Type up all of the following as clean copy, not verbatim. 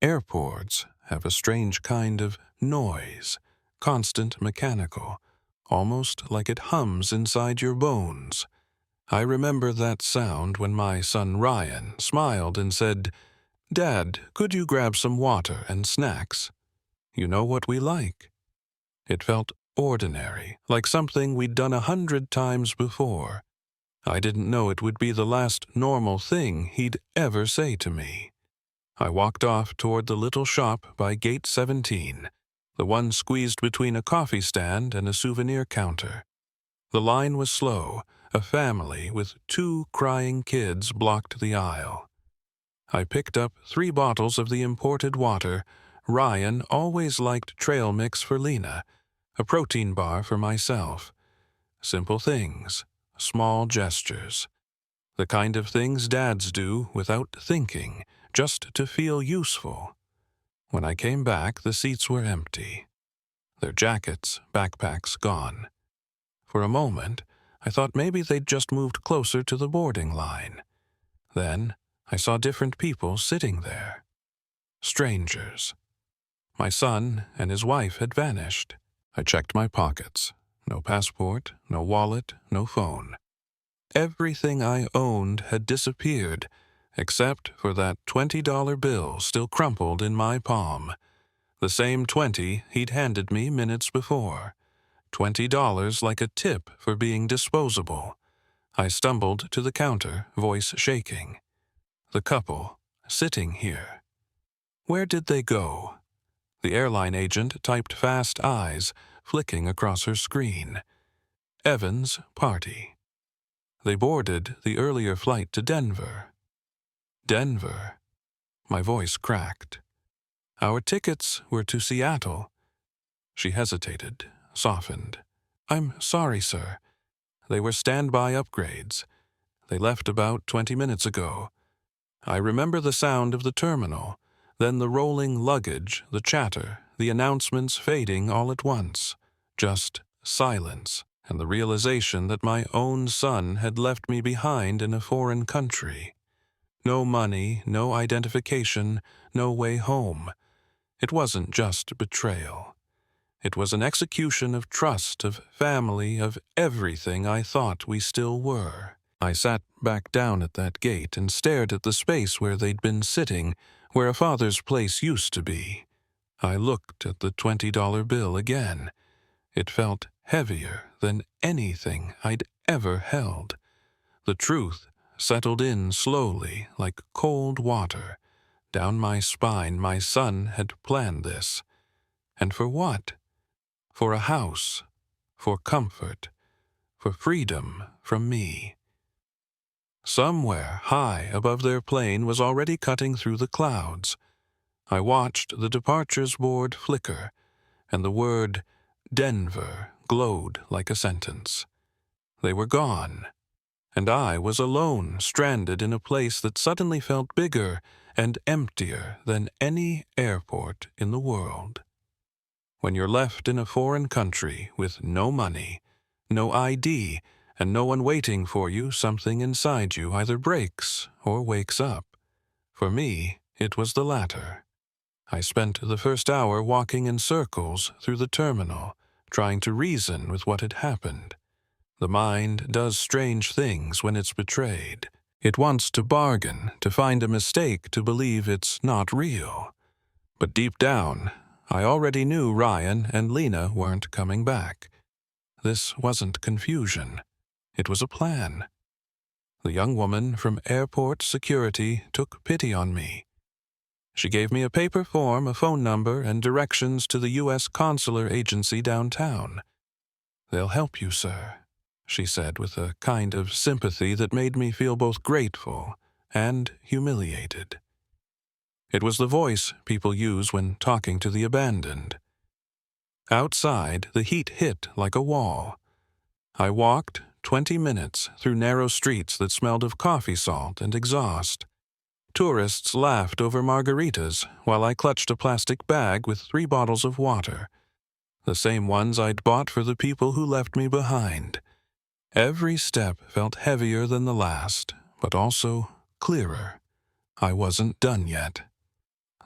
Airports have a strange kind of noise, constant mechanical, almost like it hums inside your bones. I remember that sound when my son Ryan smiled and said, "Dad, could you grab some water and snacks? You know what we like." It felt ordinary, like something we'd done 100 times before. I didn't know it would be the last normal thing he'd ever say to me. I walked off toward the little shop by Gate 17, the one squeezed between a coffee stand and a souvenir counter. The line was slow. A family with 2 crying kids blocked the aisle. I picked up 3 bottles of the imported water. Ryan always liked trail mix for Lena, a protein bar for myself. Simple things, small gestures. The kind of things dads do without thinking, just to feel useful. When I came back, the seats were empty. Their jackets, backpacks gone. For a moment, I thought maybe they'd just moved closer to the boarding line. Then I saw different people sitting there. Strangers. My son and his wife had vanished. I checked my pockets. No passport, no wallet, no phone. Everything I owned had disappeared, except for that $20 bill still crumpled in my palm. The same 20 he'd handed me minutes before. $20 like a tip for being disposable. I stumbled to the counter, voice shaking. The couple, sitting here. Where did they go? The airline agent typed fast eyes, flicking across her screen. Evan's party. They boarded the earlier flight to Denver. Denver. My voice cracked. Our tickets were to Seattle. She hesitated, softened. "I'm sorry, sir. They were standby upgrades. They left about 20 minutes ago." I remember the sound of the terminal, then the rolling luggage, the chatter, the announcements fading all at once. Just silence, and the realization that my own son had left me behind in a foreign country. No money, no identification, no way home. It wasn't just betrayal. It was an execution of trust, of family, of everything I thought we still were. I sat back down at that gate and stared at the space where they'd been sitting, where a father's place used to be. I looked at the $20 bill again. It felt heavier than anything I'd ever held. The truth settled in slowly, like cold water. Down my spine, my son had planned this. And for what? For a house, for comfort, for freedom from me. Somewhere high above their plane was already cutting through the clouds. I watched the departures board flicker, and the word Denver glowed like a sentence. They were gone, and I was alone, stranded in a place that suddenly felt bigger and emptier than any airport in the world. When you're left in a foreign country with no money, no ID, and no one waiting for you, something inside you either breaks or wakes up. For me, it was the latter. I spent the first hour walking in circles through the terminal, trying to reason with what had happened. The mind does strange things when it's betrayed. It wants to bargain, to find a mistake, to believe it's not real. But deep down, I already knew Ryan and Lena weren't coming back. This wasn't confusion. It was a plan. The young woman from airport security took pity on me. She gave me a paper form, a phone number, and directions to the U.S. consular agency downtown. "They'll help you, sir," she said with a kind of sympathy that made me feel both grateful and humiliated. It was the voice people use when talking to the abandoned. Outside, the heat hit like a wall. I walked 20 minutes through narrow streets that smelled of coffee salt and exhaust. Tourists laughed over margaritas while I clutched a plastic bag with 3 bottles of water, the same ones I'd bought for the people who left me behind. Every step felt heavier than the last, but also clearer. I wasn't done yet.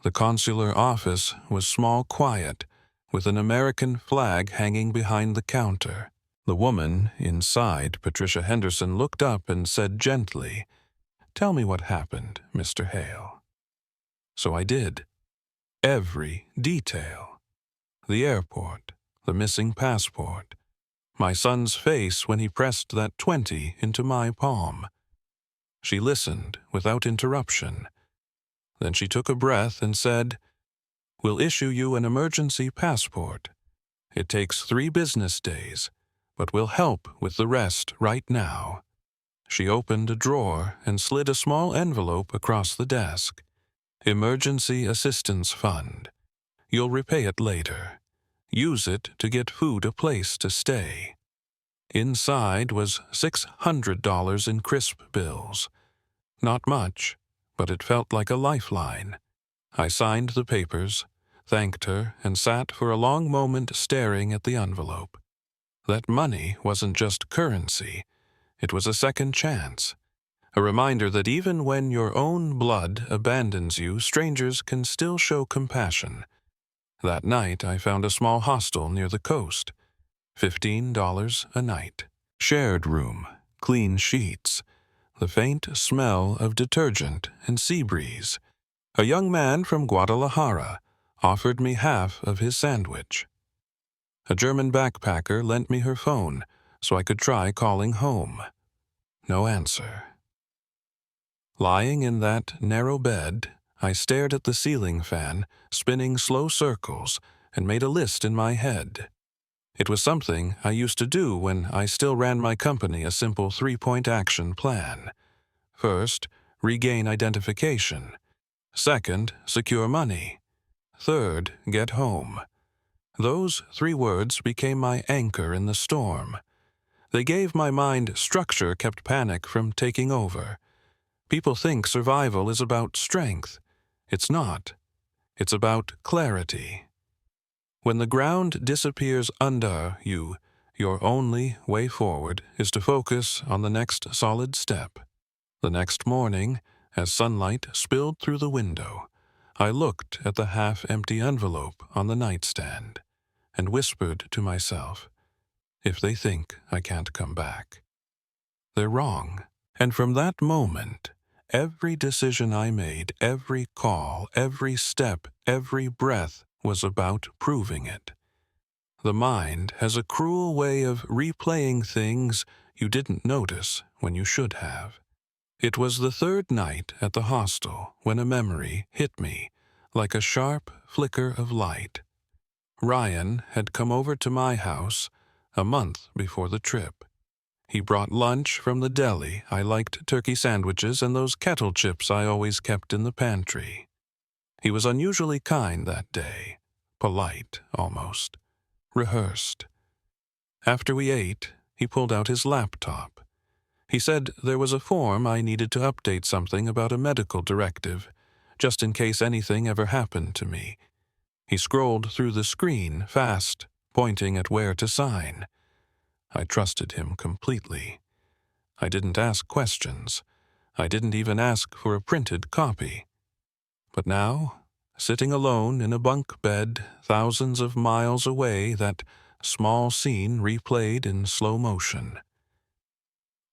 The consular office was small, quiet, with an American flag hanging behind the counter. The woman inside, Patricia Henderson, looked up and said gently, "Tell me what happened, Mr. Hale." So I did. Every detail. The airport, the missing passport, my son's face when he pressed that 20 into my palm. She listened without interruption. Then she took a breath and said, "We'll issue you an emergency passport. It takes 3 business days, but we'll help with the rest right now." She opened a drawer and slid a small envelope across the desk. "Emergency Assistance Fund. You'll repay it later. Use it to get food a place to stay." Inside was $600 in crisp bills. Not much, but it felt like a lifeline. I signed the papers, thanked her, and sat for a long moment staring at the envelope. That money wasn't just currency. It was a second chance. A reminder that even when your own blood abandons you, strangers can still show compassion. That night, I found a small hostel near the coast. $15 a night. Shared room, clean sheets, the faint smell of detergent and sea breeze. A young man from Guadalajara offered me half of his sandwich. A German backpacker lent me her phone so I could try calling home. No answer. Lying in that narrow bed, I stared at the ceiling fan, spinning slow circles, and made a list in my head. It was something I used to do when I still ran my company, a simple 3-point action plan. First, regain identification. Second, secure money. Third, get home. Those 3 words became my anchor in the storm. They gave my mind structure, kept panic from taking over. People think survival is about strength. It's not. It's about clarity. When the ground disappears under you, your only way forward is to focus on the next solid step. The next morning, as sunlight spilled through the window, I looked at the half-empty envelope on the nightstand and whispered to myself, "If they think I can't come back, they're wrong." And from that moment, every decision I made, every call, every step, every breath was about proving it. The mind has a cruel way of replaying things you didn't notice when you should have. It was the 3rd night at the hostel when a memory hit me like a sharp flicker of light. Ryan had come over to my house a month before the trip. He brought lunch from the deli. I liked turkey sandwiches and those kettle chips I always kept in the pantry. He was unusually kind that day, polite almost, rehearsed. After we ate, he pulled out his laptop. He said there was a form I needed to update something about a medical directive, just in case anything ever happened to me. He scrolled through the screen fast, pointing at where to sign. I trusted him completely. I didn't ask questions. I didn't even ask for a printed copy. But now, sitting alone in a bunk bed thousands of miles away, that small scene replayed in slow motion.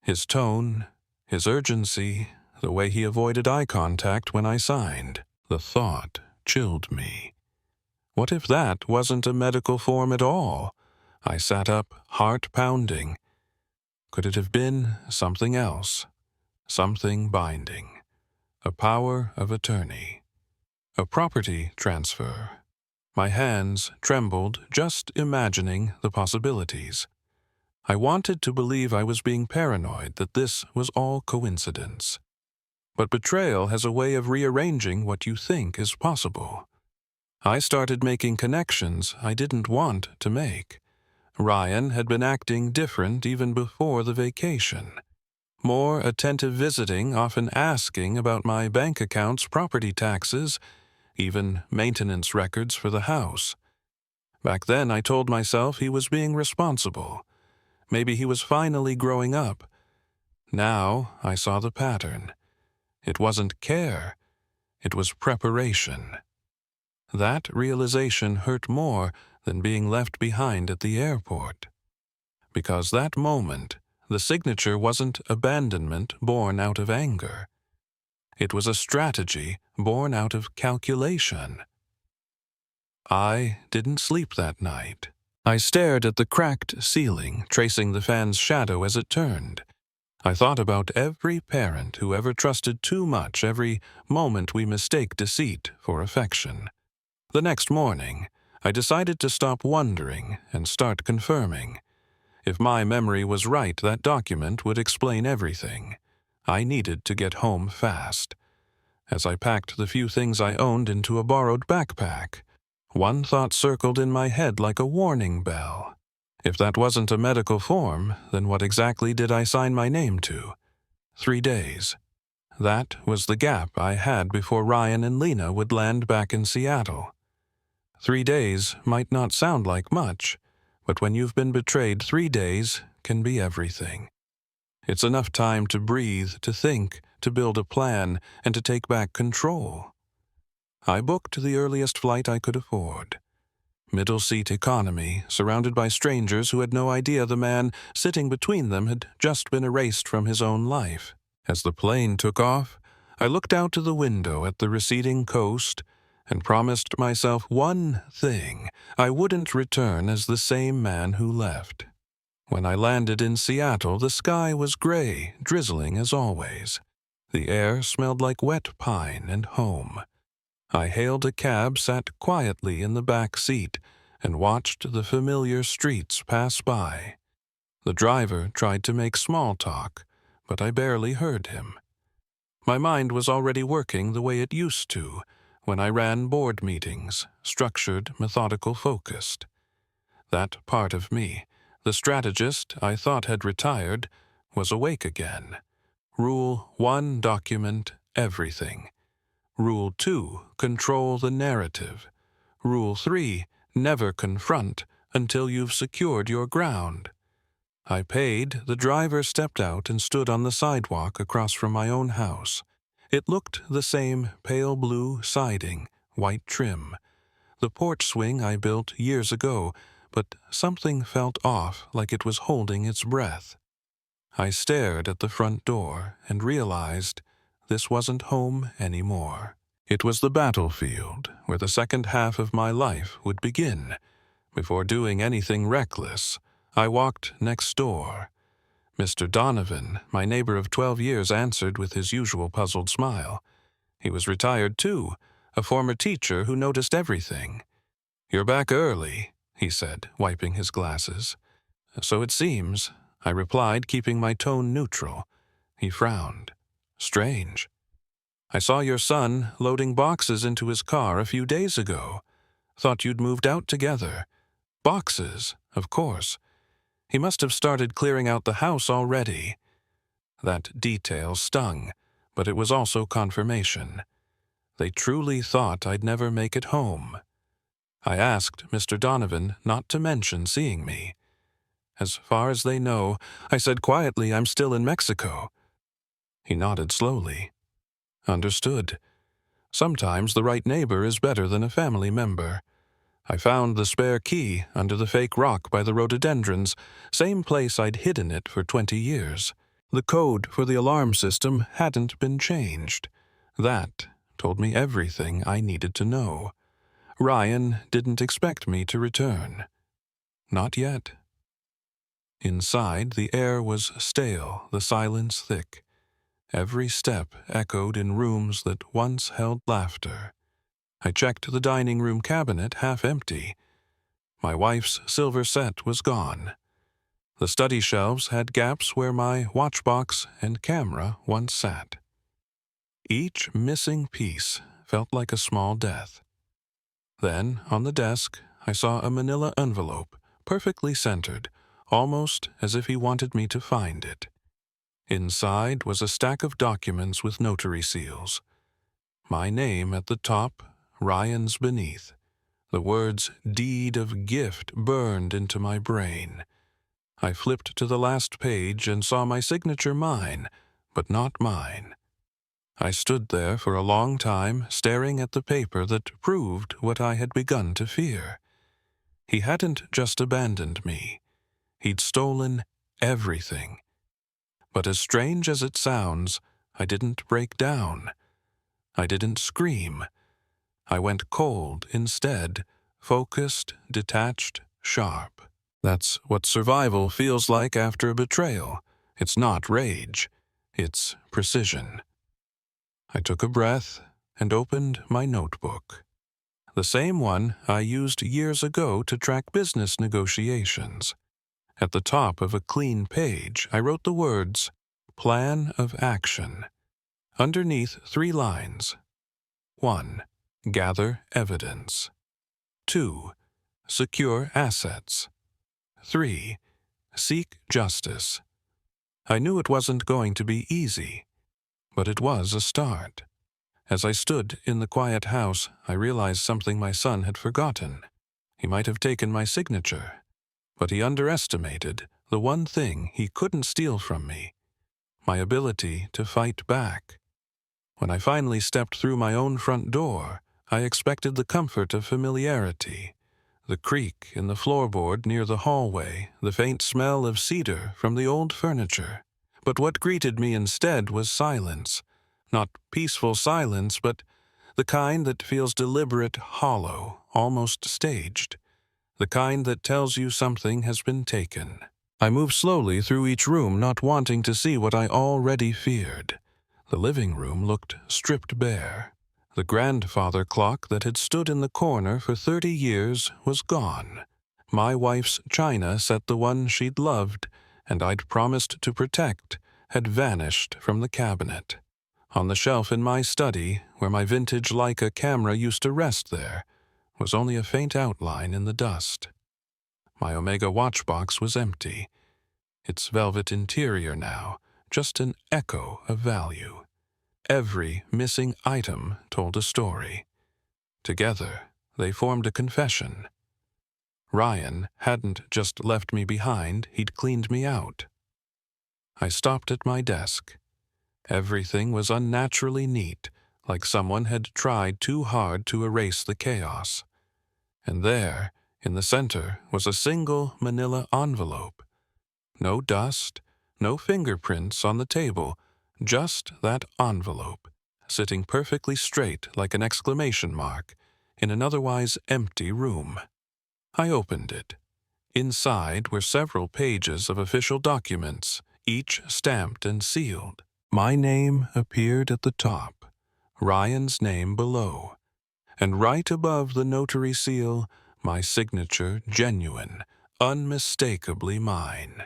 His tone, his urgency, the way he avoided eye contact when I signed, the thought chilled me. What if that wasn't a medical form at all? I sat up, heart pounding. Could it have been something else? Something binding. A power of attorney. A property transfer. My hands trembled just imagining the possibilities. I wanted to believe I was being paranoid, that this was all coincidence. But betrayal has a way of rearranging what you think is possible. I started making connections I didn't want to make. Ryan had been acting different even before the vacation. More attentive visiting, often asking about my bank accounts, property taxes, even maintenance records for the house. Back then I told myself he was being responsible. Maybe he was finally growing up. Now I saw the pattern. It wasn't care. It was preparation. That realization hurt more than being left behind at the airport. Because that moment, the signature wasn't abandonment born out of anger. It was a strategy born out of calculation. I didn't sleep that night. I stared at the cracked ceiling, tracing the fan's shadow as it turned. I thought about every parent who ever trusted too much, every moment we mistake deceit for affection. The next morning, I decided to stop wondering and start confirming. If my memory was right, that document would explain everything. I needed to get home fast. As I packed the few things I owned into a borrowed backpack, one thought circled in my head like a warning bell. If that wasn't a medical form, then what exactly did I sign my name to? 3 days. That was the gap I had before Ryan and Lena would land back in Seattle. 3 days might not sound like much, but when you've been betrayed, 3 days can be everything. It's enough time to breathe, to think, to build a plan, and to take back control. I booked the earliest flight I could afford. Middle seat economy, surrounded by strangers who had no idea the man sitting between them had just been erased from his own life. As the plane took off, I looked out to the window at the receding coast and promised myself one thing: I wouldn't return as the same man who left. When I landed in Seattle, the sky was gray, drizzling as always. The air smelled like wet pine and home. I hailed a cab, sat quietly in the back seat, and watched the familiar streets pass by. The driver tried to make small talk, but I barely heard him. My mind was already working the way it used to when I ran board meetings, structured, methodical, focused. That part of me, the strategist I thought had retired, was awake again. Rule 1, document everything. Rule 2, control the narrative. Rule 3, never confront until you've secured your ground. I paid, the driver stepped out and stood on the sidewalk across from my own house. It looked the same, pale blue siding, white trim. The porch swing I built years ago, but something felt off, like it was holding its breath. I stared at the front door and realized this wasn't home anymore. It was the battlefield where the second half of my life would begin. Before doing anything reckless, I walked next door. Mr. Donovan, my neighbor of 12 years, answered with his usual puzzled smile. He was retired too, a former teacher who noticed everything. "You're back early," he said, wiping his glasses. "So it seems," I replied, keeping my tone neutral. He frowned. "Strange. I saw your son loading boxes into his car a few days ago. Thought you'd moved out together. Boxes, of course. He must have started clearing out the house already." That detail stung, but it was also confirmation. They truly thought I'd never make it home. I asked Mr. Donovan not to mention seeing me. "As far as they know," I said quietly, "I'm still in Mexico." He nodded slowly. "Understood. Sometimes the right neighbor is better than a family member." I found the spare key under the fake rock by the rhododendrons, same place I'd hidden it for 20 years. The code for the alarm system hadn't been changed. That told me everything I needed to know. Ryan didn't expect me to return. Not yet. Inside, the air was stale, the silence thick. Every step echoed in rooms that once held laughter. I checked the dining room cabinet, half empty. My wife's silver set was gone. The study shelves had gaps where my watchbox and camera once sat. Each missing piece felt like a small death. Then, on the desk, I saw a manila envelope, perfectly centered, almost as if he wanted me to find it. Inside was a stack of documents with notary seals. My name at the top, Ryan's beneath. The words "deed of gift" burned into my brain. I flipped to the last page and saw my signature mine, but not mine. I stood there for a long time, staring at the paper that proved what I had begun to fear. He hadn't just abandoned me. He'd stolen everything. But as strange as it sounds, I didn't break down. I didn't scream. I went cold instead, focused, detached, sharp. That's what survival feels like after a betrayal. It's not rage. It's precision. I took a breath and opened my notebook. The same one I used years ago to track business negotiations. At the top of a clean page, I wrote the words, Plan of Action. Underneath 3 lines. 1. Gather evidence. 2. Secure assets. 3. Seek justice. I knew it wasn't going to be easy, but it was a start. As I stood in the quiet house, I realized something my son had forgotten. He might have taken my signature, but he underestimated the one thing he couldn't steal from me, my ability to fight back. When I finally stepped through my own front door, I expected the comfort of familiarity, the creak in the floorboard near the hallway, the faint smell of cedar from the old furniture. But what greeted me instead was silence. Not peaceful silence, but the kind that feels deliberate, hollow, almost staged. The kind that tells you something has been taken. I moved slowly through each room, not wanting to see what I already feared. The living room looked stripped bare. The grandfather clock that had stood in the corner for 30 years was gone. My wife's china set, the one she'd loved and I'd promised to protect, had vanished from the cabinet. On the shelf in my study, where my vintage Leica camera used to rest there, was only a faint outline in the dust. My Omega watch box was empty, its velvet interior now just an echo of value. Every missing item told a story. Together, they formed a confession. Ryan hadn't just left me behind, he'd cleaned me out. I stopped at my desk. Everything was unnaturally neat, like someone had tried too hard to erase the chaos. And there, in the center, was a single manila envelope. No dust, no fingerprints on the table, just that envelope, sitting perfectly straight like an exclamation mark in an otherwise empty room. I opened it. Inside were several pages of official documents, each stamped and sealed. My name appeared at the top, Ryan's name below, and right above the notary seal, my signature genuine, unmistakably mine.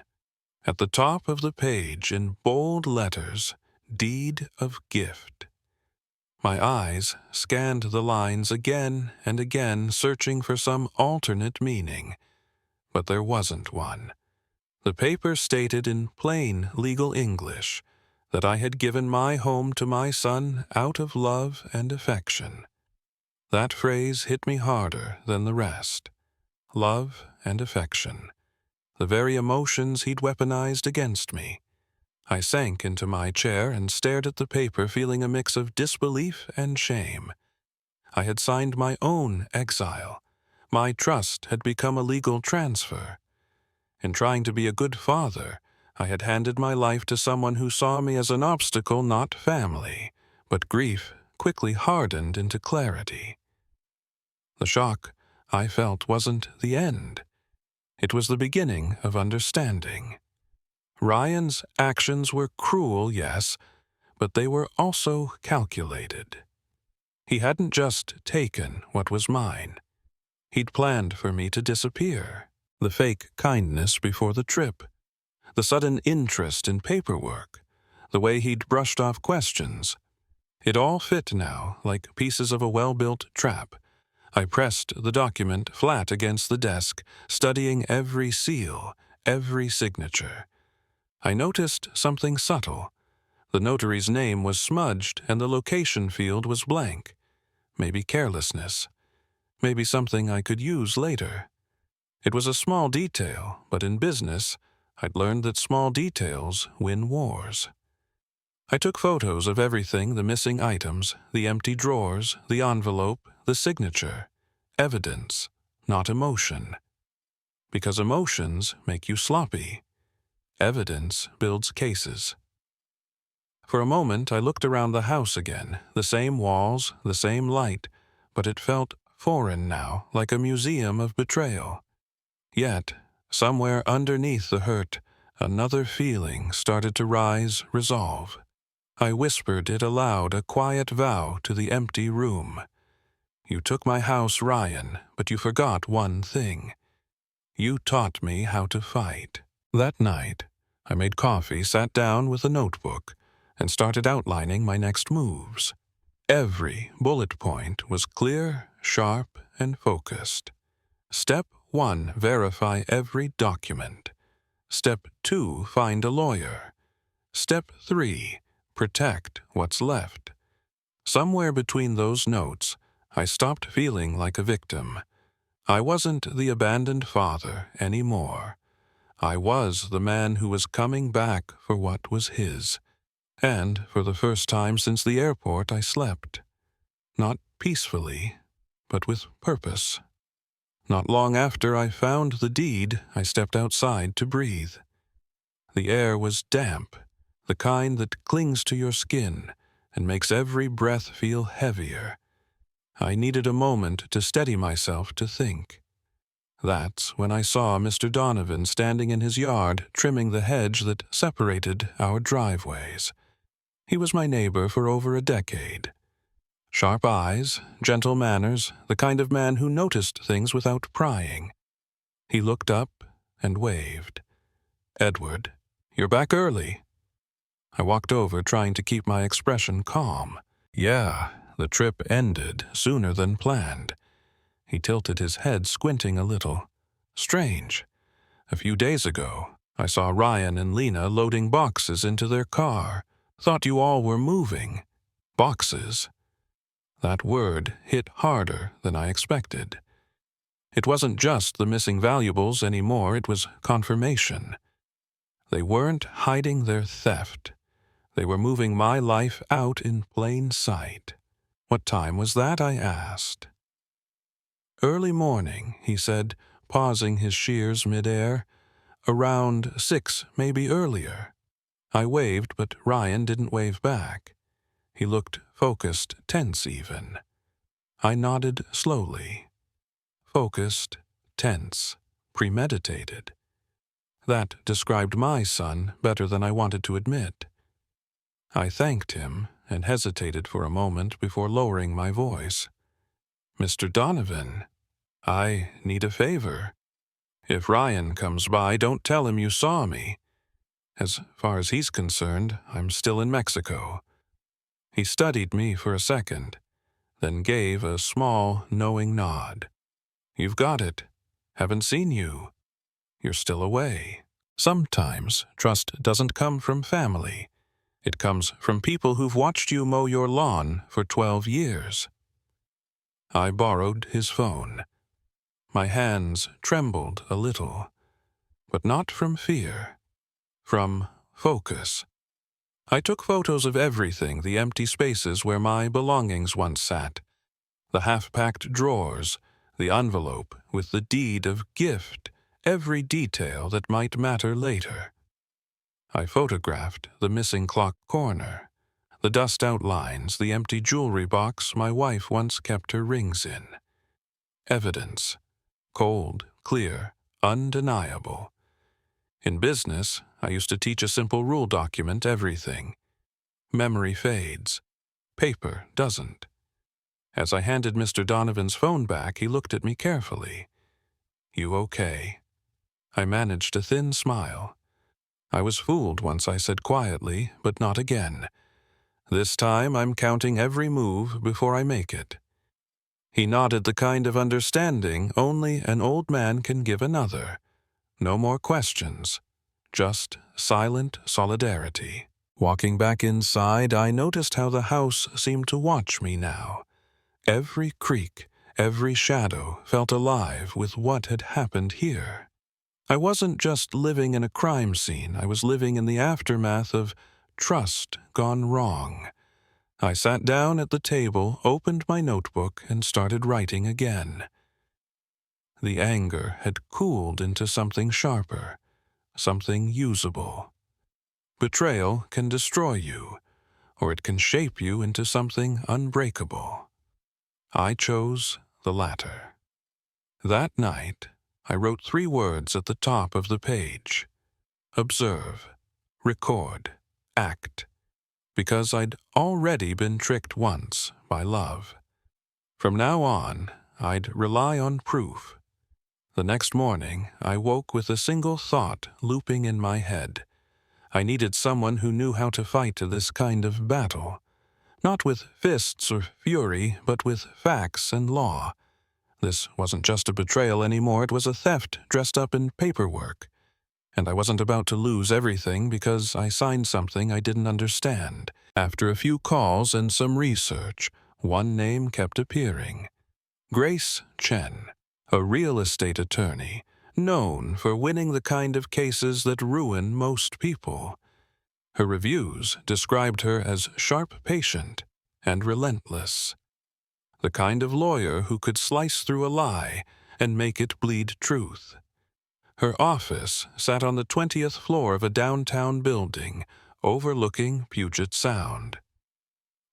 At the top of the page, in bold letters, Deed of Gift. My eyes scanned the lines again and again, searching for some alternate meaning, but there wasn't one. The paper stated in plain legal English that I had given my home to my son out of love and affection. That phrase hit me harder than the rest. Love and affection. The very emotions he'd weaponized against me. I sank into my chair and stared at the paper, feeling a mix of disbelief and shame. I had signed my own exile. My trust had become a legal transfer. In trying to be a good father, I had handed my life to someone who saw me as an obstacle, not family. But grief quickly hardened into clarity. The shock I felt wasn't the end. It was the beginning of understanding. Ryan's actions were cruel, yes, but they were also calculated. He hadn't just taken what was mine. He'd planned for me to disappear. The fake kindness before the trip, the sudden interest in paperwork, the way he'd brushed off questions. It all fit now, like pieces of a well-built trap. I pressed the document flat against the desk, studying every seal, every signature. I noticed something subtle. The notary's name was smudged and the location field was blank. Maybe carelessness. Maybe something I could use later. It was a small detail, but in business, I'd learned that small details win wars. I took photos of everything, the missing items, the empty drawers, the envelope, the signature. Evidence, not emotion. Because emotions make you sloppy. Evidence builds cases. For a moment, I looked around the house again, the same walls, the same light, but it felt foreign now, like a museum of betrayal. Yet, somewhere underneath the hurt, another feeling started to rise, resolve. I whispered it aloud, a quiet vow to the empty room. You took my house, Ryan, but you forgot one thing. You taught me how to fight. That night, I made coffee, sat down with a notebook, and started outlining my next moves. Every bullet point was clear, sharp, and focused. Step 1, verify every document. Step 2, find a lawyer. Step 3, protect what's left. Somewhere between those notes, I stopped feeling like a victim. I wasn't the abandoned father anymore. I was the man who was coming back for what was his. And for the first time since the airport, I slept. Not peacefully, but with purpose. Not long after I found the deed, I stepped outside to breathe. The air was damp, the kind that clings to your skin and makes every breath feel heavier. I needed a moment to steady myself to think. That's when I saw Mr. Donovan standing in his yard, trimming the hedge that separated our driveways. He was my neighbor for over a decade. Sharp eyes, gentle manners, the kind of man who noticed things without prying. He looked up and waved. "Edward, you're back early." I walked over, trying to keep my expression calm. "Yeah, the trip ended sooner than planned." He tilted his head, squinting a little. "Strange. A few days ago, I saw Ryan and Lena loading boxes into their car. Thought you all were moving. Boxes." That word hit harder than I expected. It wasn't just the missing valuables anymore, it was confirmation. They weren't hiding their theft. They were moving my life out in plain sight. "What time was that?" I asked. "Early morning," he said, pausing his shears midair. "Around 6, maybe earlier." I waved, but Ryan didn't wave back. He looked focused, tense even. I nodded slowly. Focused, tense, premeditated. That described my son better than I wanted to admit. I thanked him and hesitated for a moment before lowering my voice. "Mr. Donovan, I need a favor. If Ryan comes by, don't tell him you saw me. As far as he's concerned, I'm still in Mexico." He studied me for a second, then gave a small, knowing nod. "You've got it. Haven't seen you. You're still away." Sometimes trust doesn't come from family. It comes from people who've watched you mow your lawn for 12 years. I borrowed his phone. My hands trembled a little, but not from fear, from focus. I took photos of everything, the empty spaces where my belongings once sat, the half-packed drawers, the envelope with the deed of gift, every detail that might matter later. I photographed the missing clock corner, the dust outlines, the empty jewelry box my wife once kept her rings in. Evidence. Cold, clear, undeniable. In business, I used to teach a simple rule: document everything. Memory fades. Paper doesn't. As I handed Mr. Donovan's phone back, he looked at me carefully. "You okay?" I managed a thin smile. I was fooled once, I said quietly, but not again. This time I'm counting every move before I make it. He nodded, the kind of understanding only an old man can give another. No more questions, just silent solidarity. Walking back inside, I noticed how the house seemed to watch me now. Every creak, every shadow felt alive with what had happened here. I wasn't just living in a crime scene, I was living in the aftermath of trust gone wrong. I sat down at the table, opened my notebook, and started writing again. The anger had cooled into something sharper, something usable. Betrayal can destroy you, or it can shape you into something unbreakable. I chose the latter. That night, I wrote 3 words at the top of the page: observe, record, act, because I'd already been tricked once by love. From now on, I'd rely on proof. The next morning, I woke with a single thought looping in my head. I needed someone who knew how to fight this kind of battle, not with fists or fury, but with facts and law. This wasn't just a betrayal anymore, it was a theft dressed up in paperwork. And I wasn't about to lose everything because I signed something I didn't understand. After a few calls and some research, one name kept appearing: Grace Chen, a real estate attorney, known for winning the kind of cases that ruin most people. Her reviews described her as sharp patient and relentless, the kind of lawyer who could slice through a lie and make it bleed truth. Her office sat on the 20th floor of a downtown building overlooking Puget Sound.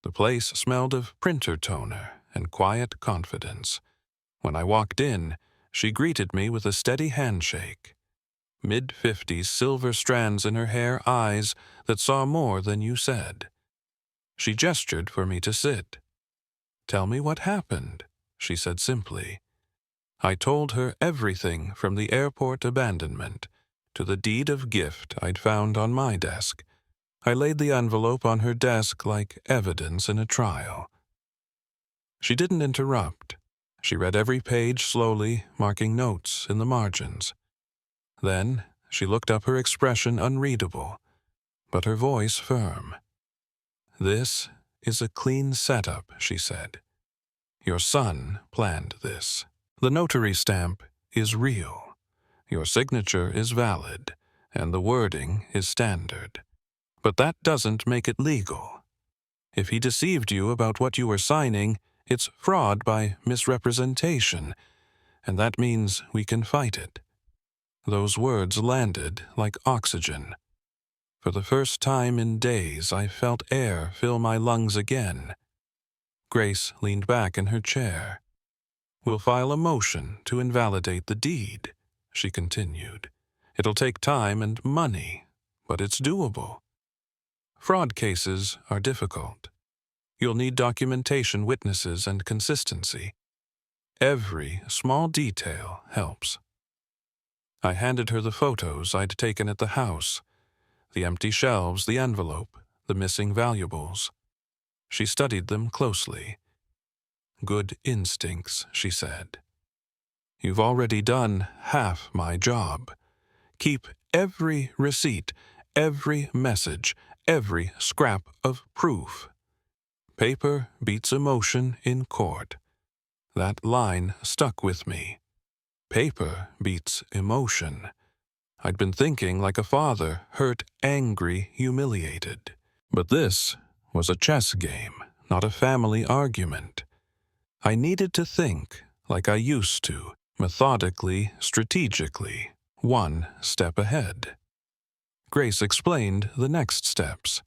The place smelled of printer toner and quiet confidence. When I walked in, she greeted me with a steady handshake. Mid-50s, silver strands in her hair, eyes that saw more than you said. She gestured for me to sit. "Tell me what happened," she said simply. I told her everything from the airport abandonment to the deed of gift I'd found on my desk. I laid the envelope on her desk like evidence in a trial. She didn't interrupt. She read every page slowly, marking notes in the margins. Then she looked up, her expression unreadable, but her voice firm. "This is a clean setup," she said. "Your son planned this. The notary stamp is real. Your signature is valid, and the wording is standard. But that doesn't make it legal. If he deceived you about what you were signing, it's fraud by misrepresentation, and that means we can fight it." Those words landed like oxygen. For the first time in days, I felt air fill my lungs again. Grace leaned back in her chair. "We'll file a motion to invalidate the deed," she continued. "It'll take time and money, but it's doable. Fraud cases are difficult. You'll need documentation, witnesses, and consistency. Every small detail helps." I handed her the photos I'd taken at the house, the empty shelves, the envelope, the missing valuables. She studied them closely. "Good instincts," she said. "You've already done half my job. Keep every receipt, every message, every scrap of proof. Paper beats emotion in court." That line stuck with me. Paper beats emotion. I'd been thinking like a father, hurt, angry, humiliated. But this was a chess game, not a family argument. I needed to think like I used to, methodically, strategically, one step ahead. Grace explained the next steps.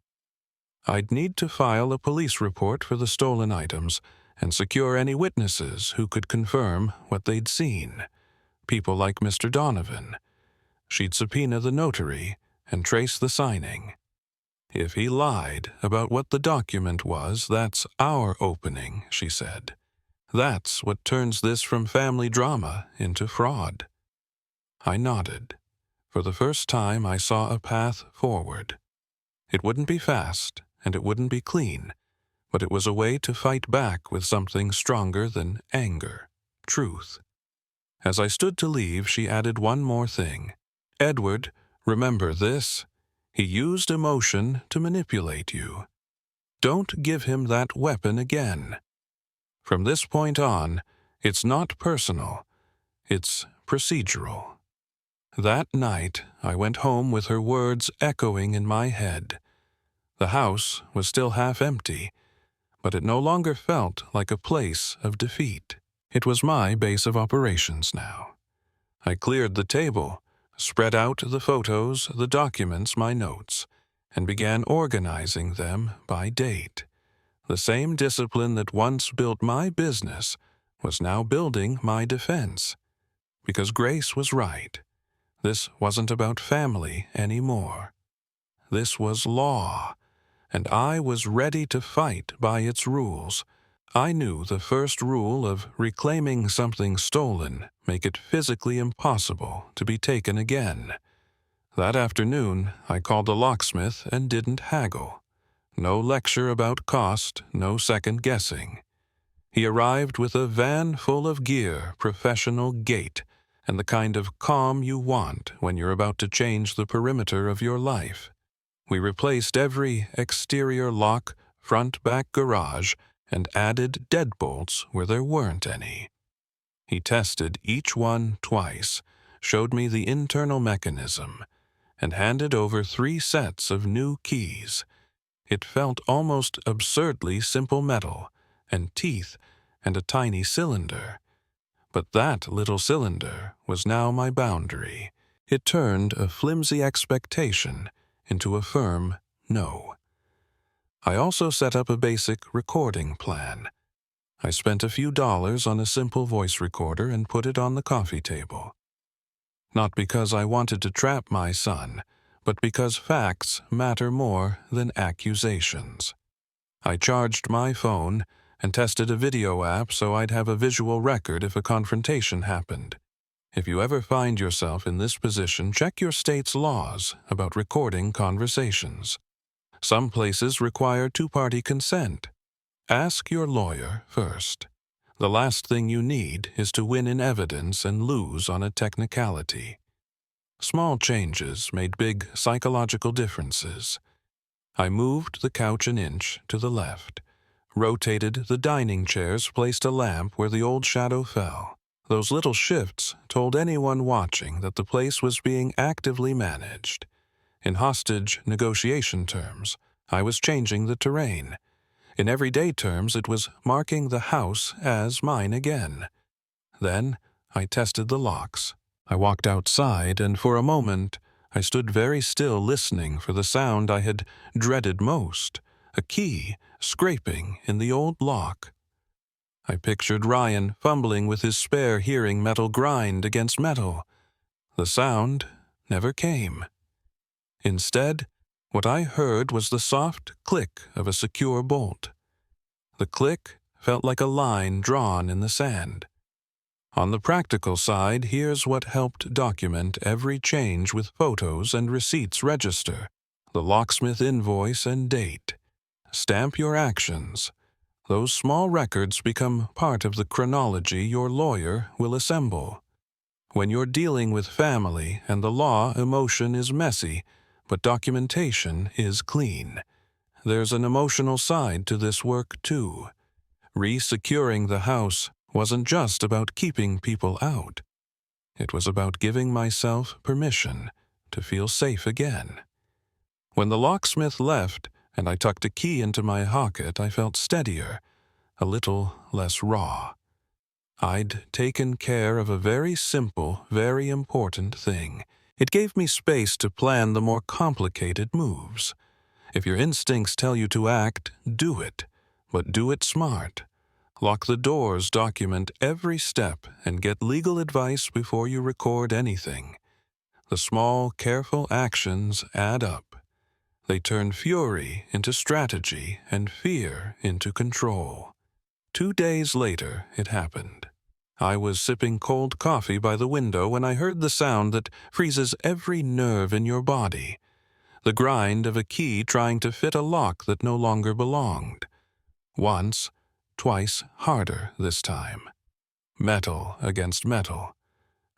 I'd need to file a police report for the stolen items and secure any witnesses who could confirm what they'd seen. People like Mr. Donovan. She'd subpoena the notary and trace the signing. If he lied about what the document was, that's our opening, she said. That's what turns this from family drama into fraud. I nodded. For the first time, I saw a path forward. It wouldn't be fast, and it wouldn't be clean, but it was a way to fight back with something stronger than anger, truth. As I stood to leave, she added one more thing. "Edward, remember this. He used emotion to manipulate you. Don't give him that weapon again. From this point on, it's not personal, it's procedural." That night, I went home with her words echoing in my head. The house was still half empty, but it no longer felt like a place of defeat. It was my base of operations now. I cleared the table, spread out the photos, the documents, my notes, and began organizing them by date. The same discipline that once built my business was now building my defense. Because Grace was right. This wasn't about family anymore. This was law, and I was ready to fight by its rules. I knew the first rule of reclaiming something stolen make it physically impossible to be taken again. That afternoon, I called the locksmith and didn't haggle. No lecture about cost, no second guessing. He arrived with a van full of gear, professional gait, and the kind of calm you want when you're about to change the perimeter of your life. We replaced every exterior lock, front-back garage, and added deadbolts where there weren't any. He tested each one twice, showed me the internal mechanism, and handed over 3 sets of new keys. It felt almost absurdly simple metal, and teeth, and a tiny cylinder. But that little cylinder was now my boundary. It turned a flimsy expectation into a firm no. I also set up a basic recording plan. I spent a few dollars on a simple voice recorder and put it on the coffee table. Not because I wanted to trap my son, but because facts matter more than accusations. I charged my phone and tested a video app so I'd have a visual record if a confrontation happened. If you ever find yourself in this position, check your state's laws about recording conversations. Some places require 2-party consent. Ask your lawyer first. The last thing you need is to win in evidence and lose on a technicality. Small changes made big psychological differences. I moved the couch an inch to the left, rotated the dining chairs, placed a lamp where the old shadow fell. Those little shifts told anyone watching that the place was being actively managed. In hostage negotiation terms, I was changing the terrain. In everyday terms, it was marking the house as mine again. Then I tested the locks. I walked outside, and for a moment I stood very still listening for the sound I had dreaded most, a key scraping in the old lock. I pictured Ryan fumbling with his spare hearing metal grind against metal. The sound never came. Instead, what I heard was the soft click of a secure bolt. The click felt like a line drawn in the sand. On the practical side, here's what helped document every change with photos and receipts register, the locksmith invoice and date. Stamp your actions. Those small records become part of the chronology your lawyer will assemble. When you're dealing with family and the law, emotion is messy, but documentation is clean. There's an emotional side to this work, too. Re-securing the house wasn't just about keeping people out. It was about giving myself permission to feel safe again. When the locksmith left and I tucked a key into my pocket, I felt steadier, a little less raw. I'd taken care of a very simple, very important thing. It gave me space to plan the more complicated moves. If your instincts tell you to act, do it, but do it smart. Lock the doors, document every step, and get legal advice before you record anything. The small, careful actions add up. They turn fury into strategy and fear into control. 2 days later, it happened. I was sipping cold coffee by the window when I heard the sound that freezes every nerve in your body. The grind of a key trying to fit a lock that no longer belonged. Once, twice harder this time. Metal against metal.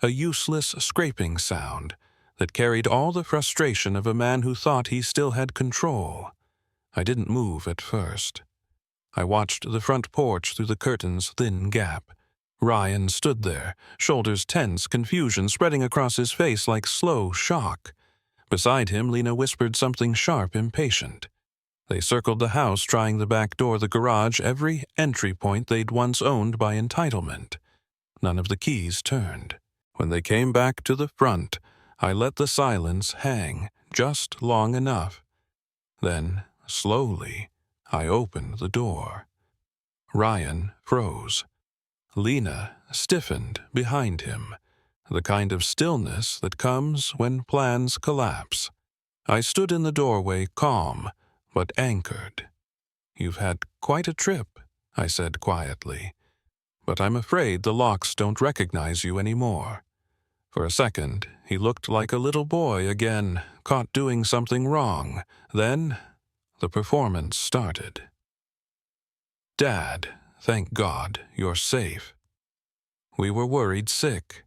A useless scraping sound that carried all the frustration of a man who thought he still had control. I didn't move at first. I watched the front porch through the curtain's thin gap. Ryan stood there, shoulders tense, confusion spreading across his face like slow shock. Beside him, Lena whispered something sharp, impatient. They circled the house, trying the back door, the garage, every entry point they'd once owned by entitlement. None of the keys turned. When they came back to the front, I let the silence hang just long enough. Then, slowly, I opened the door. Ryan froze. Lena stiffened behind him, the kind of stillness that comes when plans collapse. I stood in the doorway, calm, but anchored. "You've had quite a trip," I said quietly, "but I'm afraid the locks don't recognize you anymore." For a second, he looked like a little boy again, caught doing something wrong. Then, the performance started. "Dad, thank God, you're safe. We were worried sick.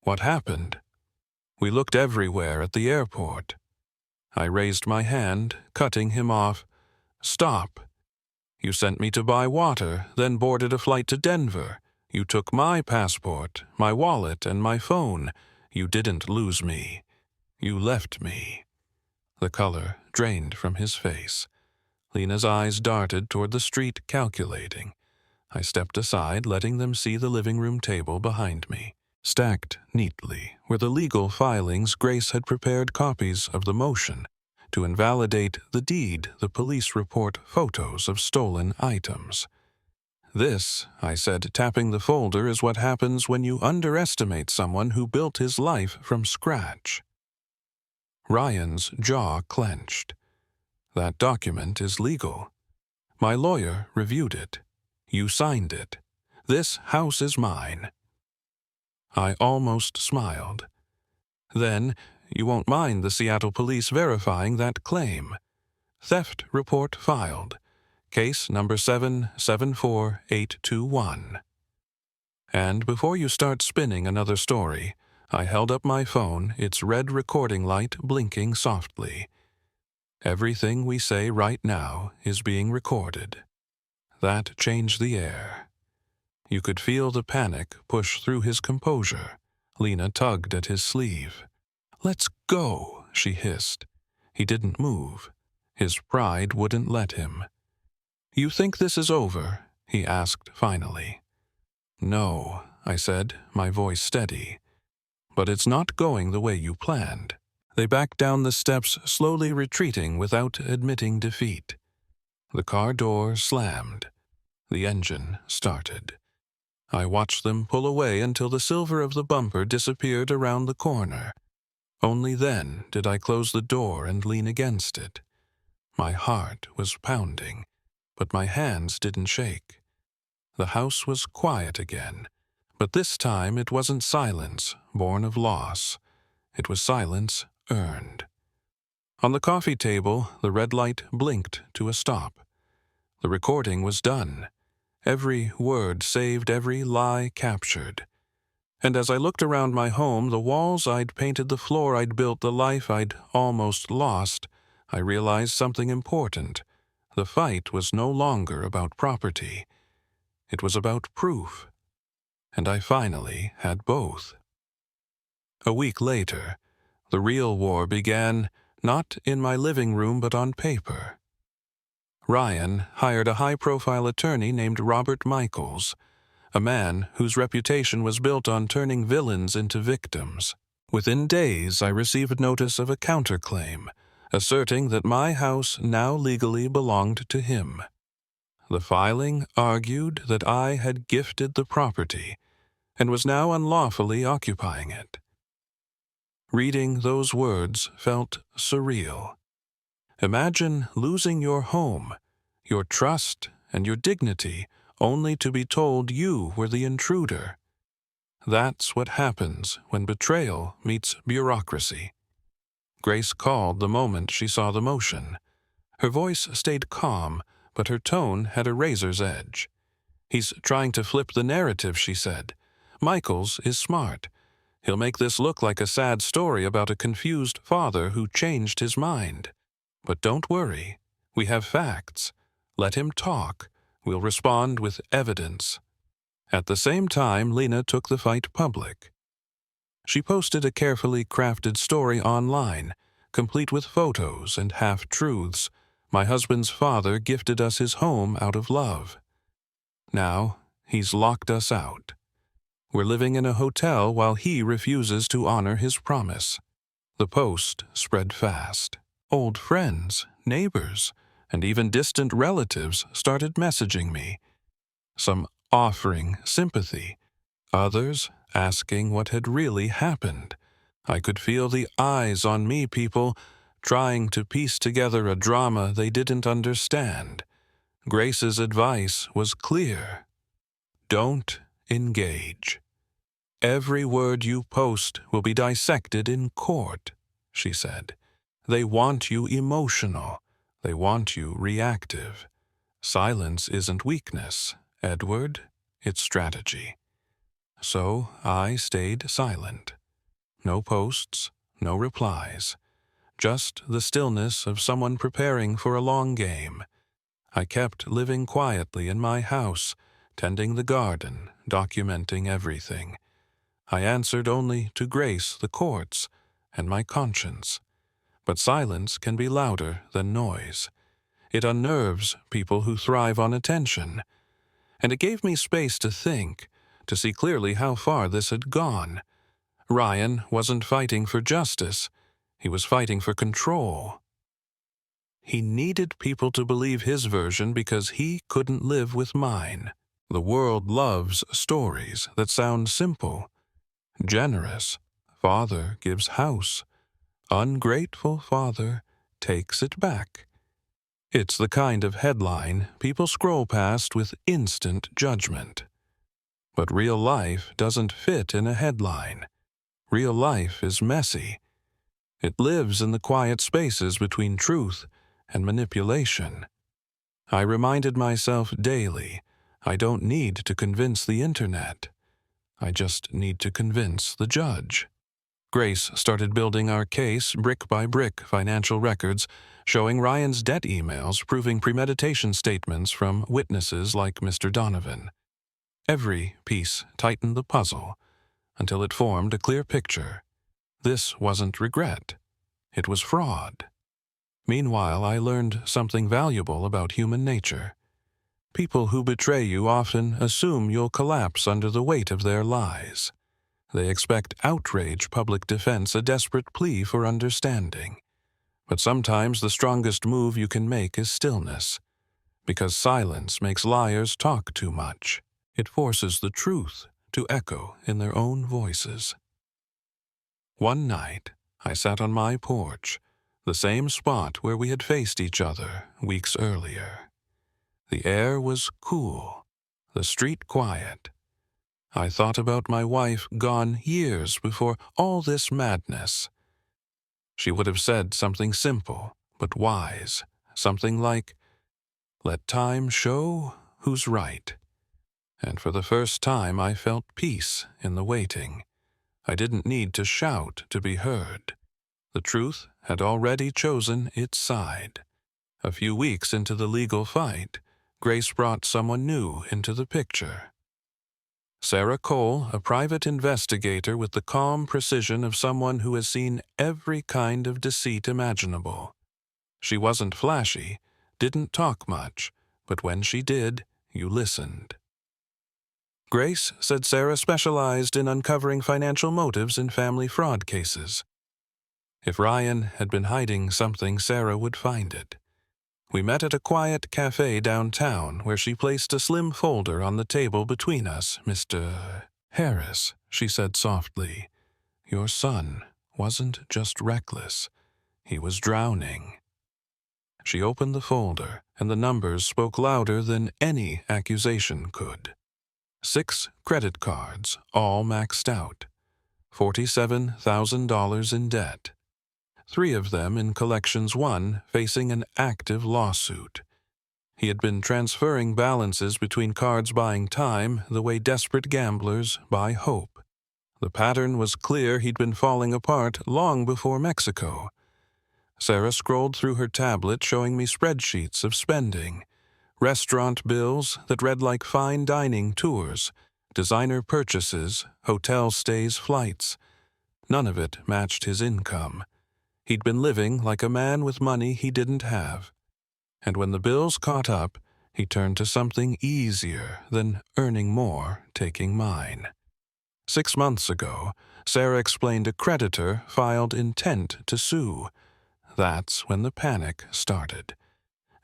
What happened?" We looked everywhere at the airport. I raised my hand, cutting him off. "Stop. You sent me to buy water, then boarded a flight to Denver. You took my passport, my wallet, and my phone. You didn't lose me. You left me." The color drained from his face. Lena's eyes darted toward the street, calculating. I stepped aside, letting them see the living room table behind me. Stacked neatly were the legal filings Grace had prepared copies of the motion. To invalidate the deed, the police report photos of stolen items. "This," I said, tapping the folder, "is what happens when you underestimate someone who built his life from scratch." Ryan's jaw clenched. "That document is legal. My lawyer reviewed it. You signed it. This house is mine." I almost smiled. "Then, you won't mind the Seattle police verifying that claim. Theft report filed. Case number 774821. And before you start spinning another story, I held up my phone, its red recording light blinking softly. Everything we say right now is being recorded. That changed the air. You could feel the panic push through his composure. Lena tugged at his sleeve. "Let's go," she hissed. He didn't move. His pride wouldn't let him. "You think this is over?" he asked finally. "No," I said, my voice steady. "But it's not going the way you planned." They backed down the steps, slowly retreating without admitting defeat. The car door slammed. The engine started. I watched them pull away until the silver of the bumper disappeared around the corner. Only then did I close the door and lean against it. My heart was pounding, but my hands didn't shake. The house was quiet again, but this time it wasn't silence born of loss. It was silence earned. On the coffee table, the red light blinked to a stop. The recording was done. Every word saved, every lie captured. And as I looked around my home, the walls I'd painted, the floor I'd built, the life I'd almost lost, I realized something important. The fight was no longer about property. It was about proof. And I finally had both. A week later, the real war began, not in my living room but on paper. Ryan hired a high-profile attorney named Robert Michaels, a man whose reputation was built on turning villains into victims. Within days, I received notice of a counterclaim, asserting that my house now legally belonged to him. The filing argued that I had gifted the property and was now unlawfully occupying it. Reading those words felt surreal. Imagine losing your home, your trust, and your dignity only to be told you were the intruder. That's what happens when betrayal meets bureaucracy. Grace called the moment she saw the motion. Her voice stayed calm, but her tone had a razor's edge. "He's trying to flip the narrative," she said. "Michaels is smart. He'll make this look like a sad story about a confused father who changed his mind. But don't worry. We have facts. Let him talk. We'll respond with evidence." At the same time, Lena took the fight public. She posted a carefully crafted story online, complete with photos and half-truths, My husband's father gifted us his home out of love. Now, he's locked us out. We're living in a hotel while he refuses to honor his promise. The post spread fast. Old friends, neighbors, and even distant relatives started messaging me. Some offering sympathy, others asking what had really happened. I could feel the eyes on me, people trying to piece together a drama they didn't understand. Grace's advice was clear. Don't engage. Every word you post will be dissected in court, she said. They want you emotional. They want you reactive. Silence isn't weakness, Edward. It's strategy. So I stayed silent. No posts, no replies. Just the stillness of someone preparing for a long game. I kept living quietly in my house, tending the garden, documenting everything. I answered only to Grace, the courts, and my conscience. But silence can be louder than noise. It unnerves people who thrive on attention. And it gave me space to think, to see clearly how far this had gone. Ryan wasn't fighting for justice. He was fighting for control. He needed people to believe his version because he couldn't live with mine. The world loves stories that sound simple. Generous father gives house. Ungrateful father takes it back. It's the kind of headline people scroll past with instant judgment. But real life doesn't fit in a headline. Real life is messy. It lives in the quiet spaces between truth and manipulation. I reminded myself daily, I don't need to convince the internet. I just need to convince the judge. Grace started building our case brick by brick, financial records, showing Ryan's debt emails, proving premeditation statements from witnesses like Mr. Donovan. Every piece tightened the puzzle until it formed a clear picture. This wasn't regret. It was fraud. Meanwhile, I learned something valuable about human nature. People who betray you often assume you'll collapse under the weight of their lies. They expect outrage, public defense, a desperate plea for understanding. But sometimes the strongest move you can make is stillness, because silence makes liars talk too much. It forces the truth to echo in their own voices. One night, I sat on my porch, the same spot where we had faced each other weeks earlier. The air was cool, the street quiet. I thought about my wife gone years before all this madness. She would have said something simple but wise, something like, "Let time show who's right." And for the first time I felt peace in the waiting. I didn't need to shout to be heard. The truth had already chosen its side. A few weeks into the legal fight, Grace brought someone new into the picture. Sarah Cole, a private investigator with the calm precision of someone who has seen every kind of deceit imaginable. She wasn't flashy, didn't talk much, but when she did, you listened. Grace said Sarah specialized in uncovering financial motives in family fraud cases. If Ryan had been hiding something, Sarah would find it. We met at a quiet cafe downtown where she placed a slim folder on the table between us. "Mr. Harris," she said softly, "your son wasn't just reckless. He was drowning." She opened the folder, and the numbers spoke louder than any accusation could. 6 credit cards, all maxed out. $47,000 in debt. 3 of them in Collections 1 facing an active lawsuit. He had been transferring balances between cards buying time the way desperate gamblers buy hope. The pattern was clear. He'd been falling apart long before Mexico. Sarah scrolled through her tablet showing me spreadsheets of spending, restaurant bills that read like fine dining tours, designer purchases, hotel stays, flights. None of it matched his income. He'd been living like a man with money he didn't have. And when the bills caught up, he turned to something easier than earning more, taking mine. 6 months ago, Sarah explained a creditor filed intent to sue. That's when the panic started.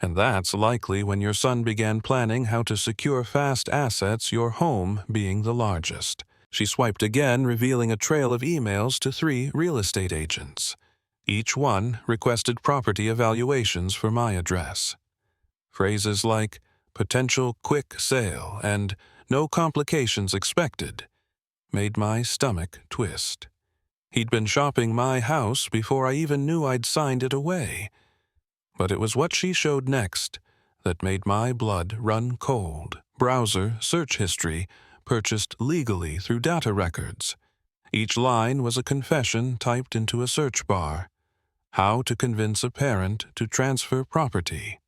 And that's likely when your son began planning how to secure fast assets, your home being the largest. She swiped again, revealing a trail of emails to 3 real estate agents. Each one requested property evaluations for my address. Phrases like potential quick sale and no complications expected made my stomach twist. He'd been shopping my house before I even knew I'd signed it away. But it was what she showed next that made my blood run cold. Browser search history, purchased legally through data records. Each line was a confession typed into a search bar. How to convince a parent to transfer property.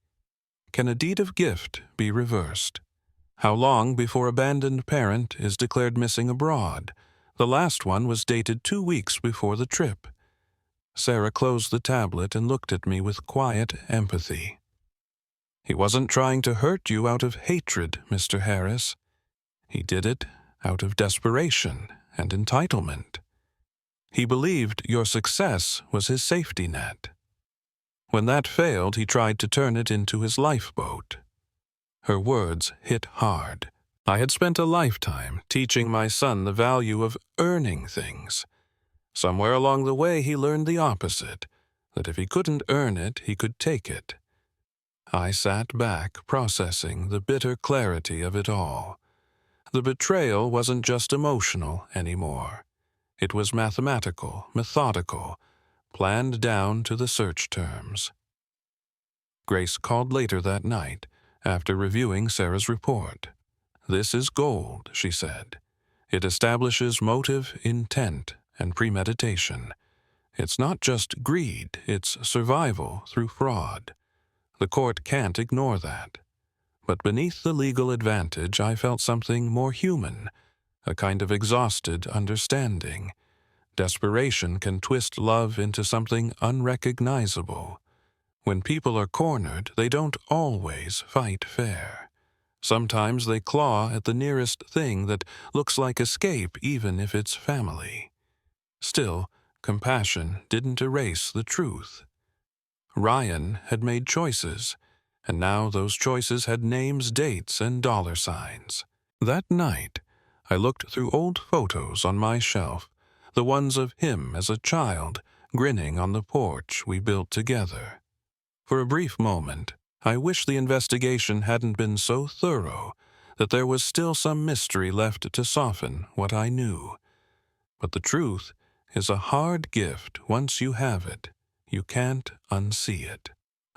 Can a deed of gift be reversed? How long before abandoned parent is declared missing abroad? The last one was dated 2 weeks before the trip. Sarah closed the tablet and looked at me with quiet empathy. He wasn't trying to hurt you out of hatred, Mr. Harris. He did it out of desperation and entitlement. He believed your success was his safety net. When that failed, he tried to turn it into his lifeboat. Her words hit hard. I had spent a lifetime teaching my son the value of earning things. Somewhere along the way, he learned the opposite, that if he couldn't earn it, he could take it. I sat back, processing the bitter clarity of it all. The betrayal wasn't just emotional anymore. It was mathematical, methodical, planned down to the search terms. Grace called later that night, after reviewing Sarah's report. "This is gold," she said. "It establishes motive, intent, and premeditation. It's not just greed, it's survival through fraud. The court can't ignore that." But beneath the legal advantage, I felt something more human, a kind of exhausted understanding. Desperation can twist love into something unrecognizable. When people are cornered, they don't always fight fair. Sometimes they claw at the nearest thing that looks like escape, even if it's family. Still, compassion didn't erase the truth. Ryan had made choices, and now those choices had names, dates, and dollar signs. That night, I looked through old photos on my shelf, the ones of him as a child, grinning on the porch we built together. For a brief moment, I wished the investigation hadn't been so thorough, that there was still some mystery left to soften what I knew. But the truth is a hard gift once you have it. You can't unsee it.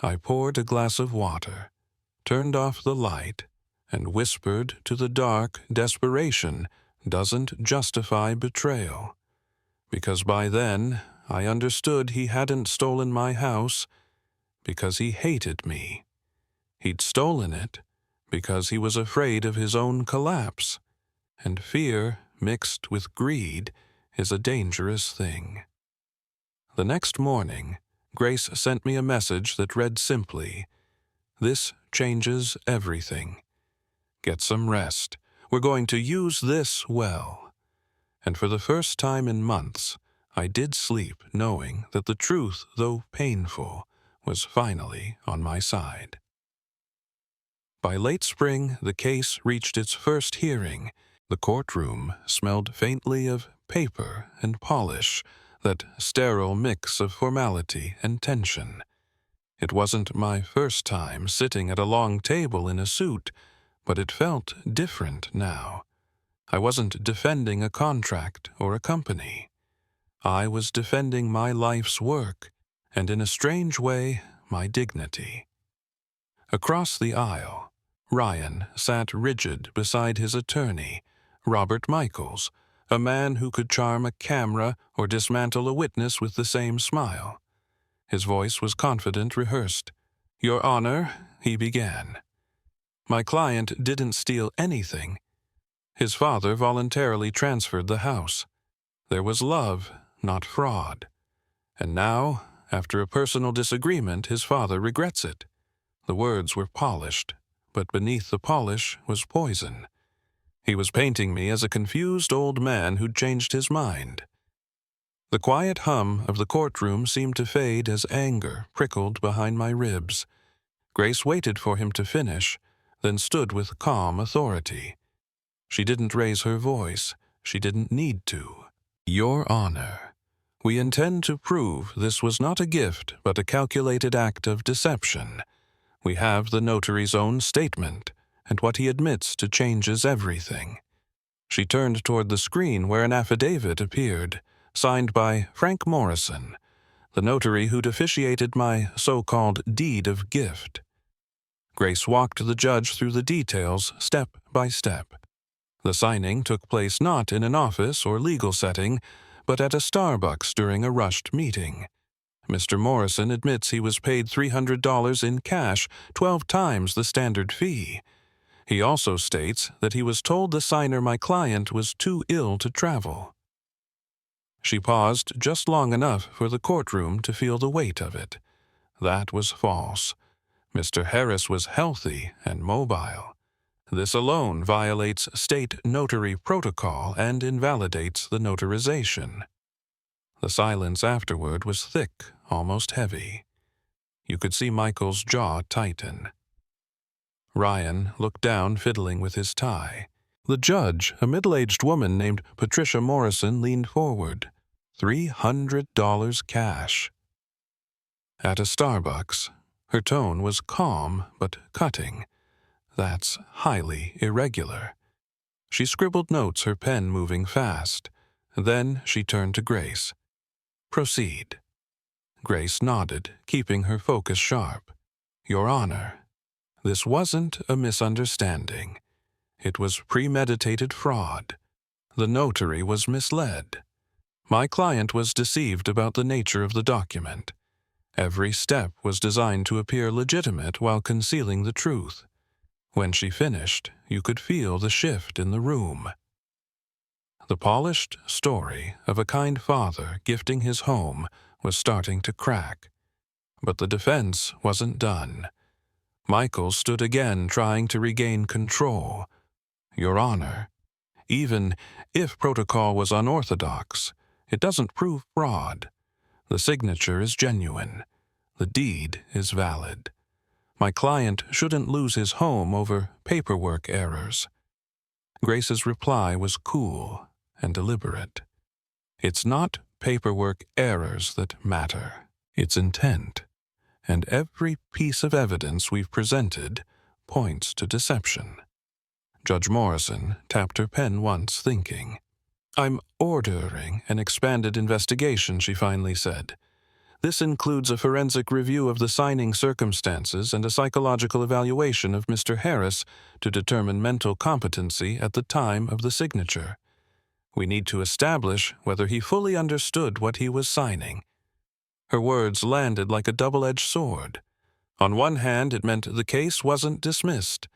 I poured a glass of water, turned off the light, and whispered to the dark, desperation doesn't justify betrayal. Because by then, I understood he hadn't stolen my house because he hated me. He'd stolen it because he was afraid of his own collapse, and fear mixed with greed is a dangerous thing. The next morning, Grace sent me a message that read simply, "This changes everything. Get some rest. We're going to use this well." And for the first time in months, I did sleep knowing that the truth, though painful, was finally on my side. By late spring, the case reached its first hearing. The courtroom smelled faintly of paper and polish, that sterile mix of formality and tension. It wasn't my first time sitting at a long table in a suit, but it felt different now. I wasn't defending a contract or a company. I was defending my life's work, and in a strange way, my dignity. Across the aisle, Ryan sat rigid beside his attorney, Robert Michaels, a man who could charm a camera or dismantle a witness with the same smile. His voice was confident, rehearsed. "Your Honor," he began. "My client didn't steal anything. His father voluntarily transferred the house. There was love, not fraud. And now, after a personal disagreement, his father regrets it. The words were polished, but beneath the polish was poison. He was painting me as a confused old man who'd changed his mind. The quiet hum of the courtroom seemed to fade as anger prickled behind my ribs. Grace waited for him to finish, then stood with calm authority. She didn't raise her voice. She didn't need to. Your Honor, we intend to prove this was not a gift but a calculated act of deception. We have the notary's own statement, and what he admits to changes everything. She turned toward the screen where an affidavit appeared, signed by Frank Morrison, the notary who'd officiated my so-called deed of gift. Grace walked the judge through the details step by step. The signing took place not in an office or legal setting, but at a Starbucks during a rushed meeting. Mr. Morrison admits he was paid $300 in cash, 12 times the standard fee. He also states that he was told the signer, my client, was too ill to travel. She paused just long enough for the courtroom to feel the weight of it. That was false. Mr. Harris was healthy and mobile. This alone violates state notary protocol and invalidates the notarization. The silence afterward was thick, almost heavy. You could see Michael's jaw tighten. Ryan looked down, fiddling with his tie. The judge, a middle-aged woman named Patricia Morrison, leaned forward. $300 cash. At a Starbucks, her tone was calm but cutting. That's highly irregular. She scribbled notes, her pen moving fast. Then she turned to Grace. Proceed. Grace nodded, keeping her focus sharp. Your Honor, this wasn't a misunderstanding. It was premeditated fraud. The notary was misled. My client was deceived about the nature of the document. Every step was designed to appear legitimate while concealing the truth. When she finished, you could feel the shift in the room. The polished story of a kind father gifting his home was starting to crack. But the defense wasn't done. Michael stood again, trying to regain control. Your Honor, even if protocol was unorthodox, it doesn't prove fraud. The signature is genuine. The deed is valid. My client shouldn't lose his home over paperwork errors. Grace's reply was cool and deliberate. It's not paperwork errors that matter. It's intent. And every piece of evidence we've presented points to deception. Judge Morrison tapped her pen once, thinking. I'm ordering an expanded investigation, she finally said. This includes a forensic review of the signing circumstances and a psychological evaluation of Mr. Harris to determine mental competency at the time of the signature. We need to establish whether he fully understood what he was signing. Her words landed like a double-edged sword. On one hand, it meant the case wasn't dismissed.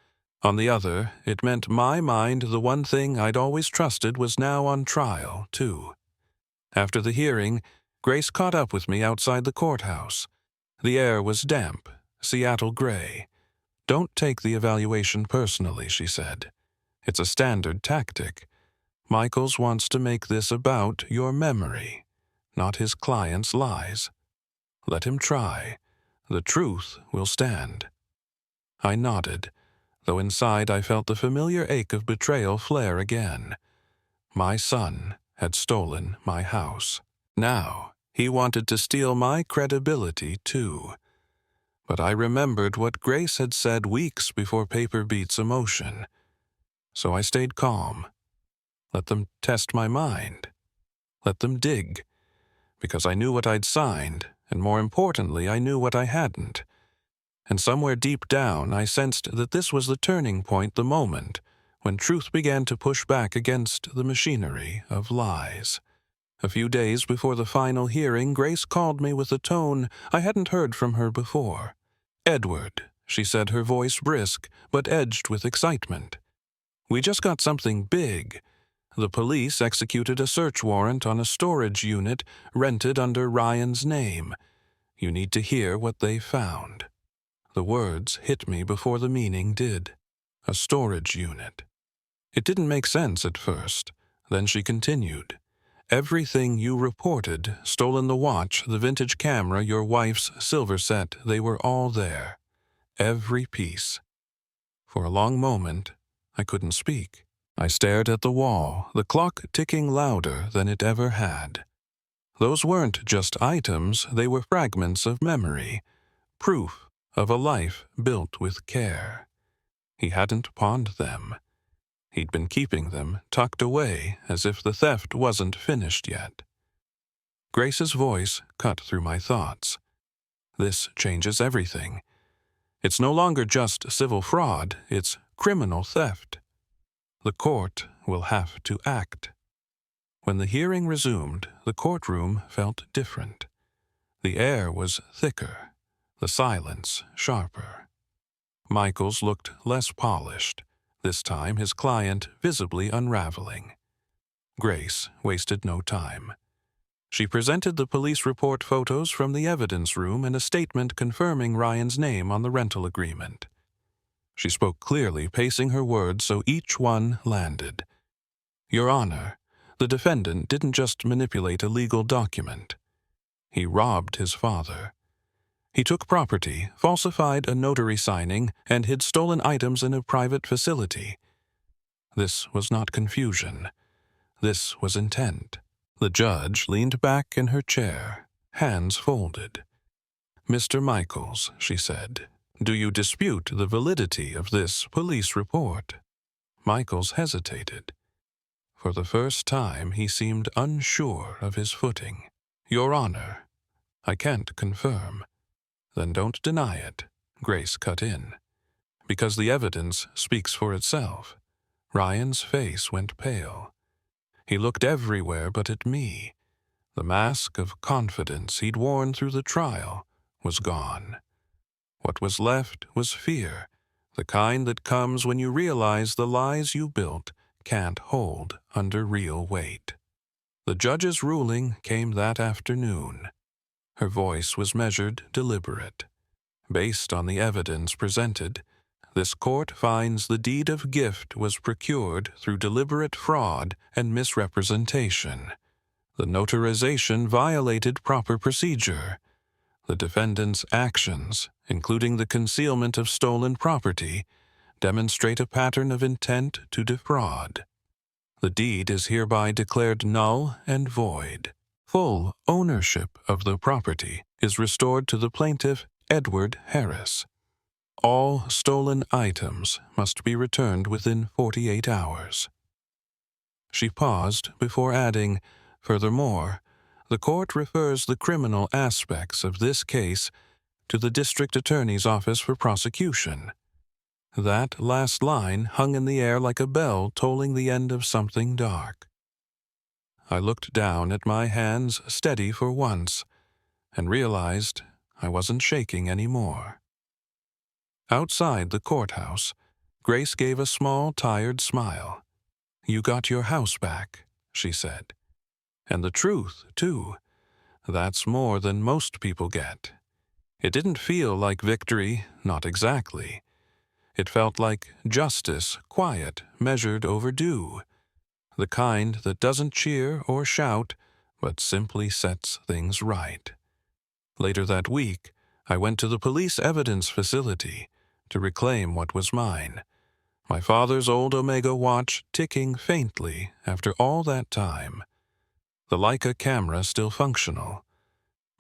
On the other, it meant my mind, the one thing I'd always trusted, was now on trial, too. After the hearing, Grace caught up with me outside the courthouse. The air was damp, Seattle gray. Don't take the evaluation personally, she said. It's a standard tactic. Michaels wants to make this about your memory, not his client's lies. Let him try. The truth will stand. I nodded, though inside I felt the familiar ache of betrayal flare again. My son had stolen my house. Now, he wanted to steal my credibility, too. But I remembered what Grace had said weeks before paper beats emotion. So I stayed calm. Let them test my mind. Let them dig. Because I knew what I'd signed, and more importantly, I knew what I hadn't. And somewhere deep down, I sensed that this was the turning point, the moment, when truth began to push back against the machinery of lies. A few days before the final hearing, Grace called me with a tone I hadn't heard from her before. Edward, she said, her voice brisk, but edged with excitement. We just got something big. The police executed a search warrant on a storage unit rented under Ryan's name. You need to hear what they found. The words hit me before the meaning did. A storage unit. It didn't make sense at first. Then she continued. Everything you reported, stolen the watch, the vintage camera, your wife's silver set, they were all there. Every piece. For a long moment, I couldn't speak. I stared at the wall, the clock ticking louder than it ever had. Those weren't just items, they were fragments of memory, proof of a life built with care. He hadn't pawned them. He'd been keeping them tucked away as if the theft wasn't finished yet. Grace's voice cut through my thoughts. This changes everything. It's no longer just civil fraud, it's criminal theft. The court will have to act. When the hearing resumed, the courtroom felt different. The air was thicker, the silence sharper. Michaels looked less polished, this time his client visibly unraveling. Grace wasted no time. She presented the police report photos from the evidence room and a statement confirming Ryan's name on the rental agreement. She spoke clearly, pacing her words so each one landed. Your Honor, the defendant didn't just manipulate a legal document. He robbed his father. He took property, falsified a notary signing, and hid stolen items in a private facility. This was not confusion. This was intent. The judge leaned back in her chair, hands folded. Mr. Michaels, she said, do you dispute the validity of this police report? Michaels hesitated. For the first time, he seemed unsure of his footing. Your Honor, I can't confirm. Then don't deny it, Grace cut in. Because the evidence speaks for itself. Ryan's face went pale. He looked everywhere but at me. The mask of confidence he'd worn through the trial was gone. What was left was fear, the kind that comes when you realize the lies you built can't hold under real weight. The judge's ruling came that afternoon. Her voice was measured, deliberate. Based on the evidence presented, this court finds the deed of gift was procured through deliberate fraud and misrepresentation. The notarization violated proper procedure. The defendant's actions, including the concealment of stolen property, demonstrate a pattern of intent to defraud. The deed is hereby declared null and void. Full ownership of the property is restored to the plaintiff, Edward Harris. All stolen items must be returned within 48 hours. She paused before adding, furthermore, the court refers the criminal aspects of this case to the district attorney's office for prosecution. That last line hung in the air like a bell tolling the end of something dark. I looked down at my hands steady for once and realized I wasn't shaking anymore. Outside the courthouse, Grace gave a small, tired smile. You got your house back, she said. And the truth, too. That's more than most people get. It didn't feel like victory, not exactly. It felt like justice, quiet, measured, overdue. The kind that doesn't cheer or shout, but simply sets things right. Later that week, I went to the police evidence facility to reclaim what was mine. My father's old Omega watch ticking faintly after all that time. The Leica camera still functional.